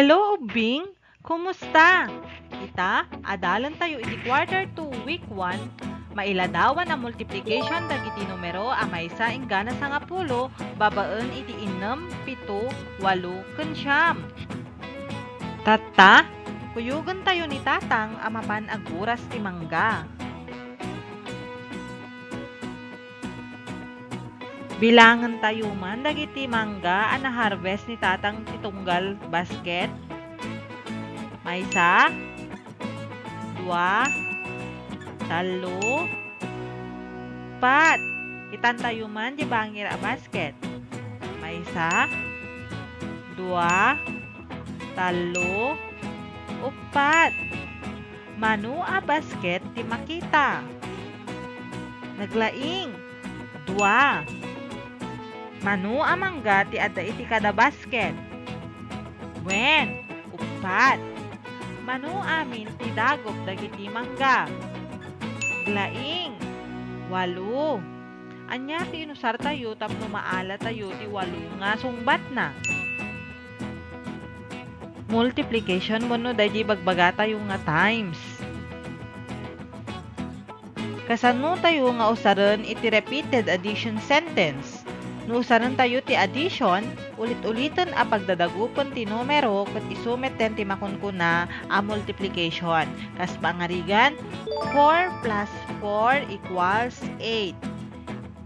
Hello, Ubing! Kumusta? Ita, adalan tayo iti quarter 2, week 1, mailadawan ang multiplication dagiti numero a maysa inggana sa ngapulo, babaen iti 6, 7, 8, ken siyam. Tatta, kuyugan tayo ni Tatang amapan aguras ti mangga. Bilangan tayo man dagiti mangga a na-harvest ni Tatang titunggal basket. Maysa, 2, 3, 4. Itan tayo man di bangir a basket. Maysa, 2, 3, 4. Manu a basket ti makita. Naglaing, 2. Manu a mangga ti adda iti kada basket. Wen, 4. Manu amin ti dagop dagiti mangga. Glaing, 8. Anya ti inusar tayo tapno maala tayo ti 8 nga sungbat na. Multiplication mo no dahi bagbaga tayo nga times. Kasano tayo nga usaran iti repeated addition sentence. No usaran tayo ti addition, ulit-ulitan a pagdadagupon ti numero ket isumet ten ti makunkuna a multiplication. Kas pangarigan, 4 plus 4 equals 8.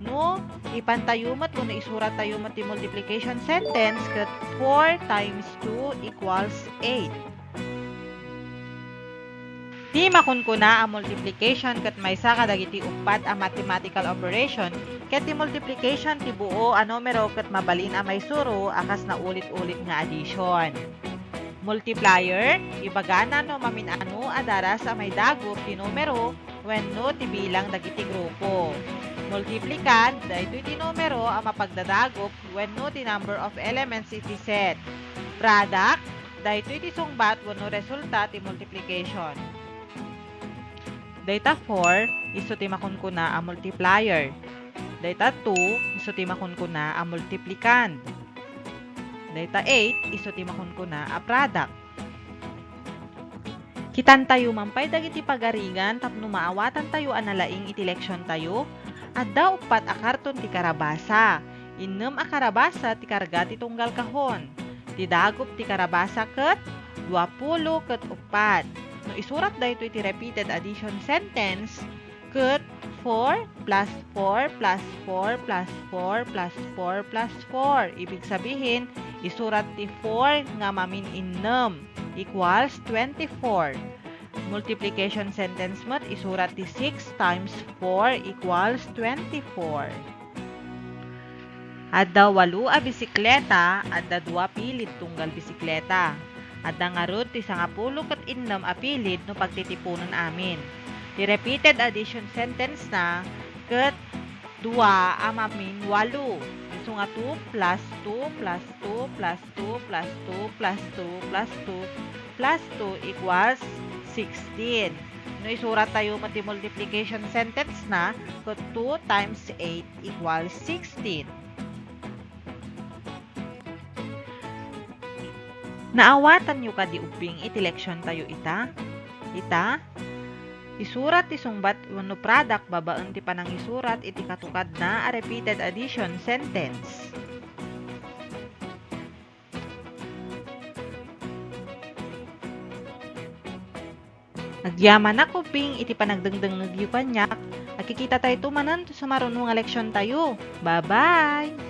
No, ipantayumat kuno isurat tayo ti multiplication sentence ket 4 times 2 equals 8. Di makunkuna ang multiplication ket maysa kadagiti upat a mathematical operation ket ti multiplication ti buo a numero ket mabalin a maysuro akas na ulit-ulit nga addition. Multiplier, ibagana no maminano a daras a may dagop ti numero wenno ti bilang dagiti grupo. Multiplicand, daytoy ti numero a mapagdadagop wenno ti number of elements iti set. Product, daytoy ti sungbat wenno resulta ti multiplication. Data 4, iso ti makunkuna a multiplier. Data 2, iso ti makunkuna a multiplicand. Data 8, iso ti makunkuna a product. Kitan tayo mampay dagiti pagarigan tapno maawatan tayo analaing iti leksyon tayo. Adda upat a karton ti karabasa. 6 a karabasa ti karga ti tunggal kahon. Ti dagop ti karabasa ket 20 ket 4. No isurat daytoy iti repeated addition sentence ket 4 plus 4 plus 4 plus 4 plus 4 plus 4. Ibig sabihin, isurat ti 4 nga mamin 6 equals 24. Multiplication sentence mat isurat ti 6 times 4 equals 24. Adda 8 a bisikleta, adda 2 pilit tunggal bisikleta. Adda nga rod ti 10 ket 6 a pilit no pagtitipunon amin. Ti repeated addition sentence na ket 2 a mamin 8. Isu nga 2 plus 2 plus 2 plus 2 plus 2 plus 2 plus 2 plus 2 equals 16. No isurat tayo mati multiplication sentence na ket 2 times 8 equals 16. Naawatan nyo ka di uping iti leksyon tayo ita? Isurat ti sungbat wenno product babaen ti panang isurat iti katukad na a repeated addition sentence. Agyaman na kuping iti panagdengdeng nagyukanyak. Nakikita tayo tumanan sa marunong nga leksyon tayo. Bye-bye!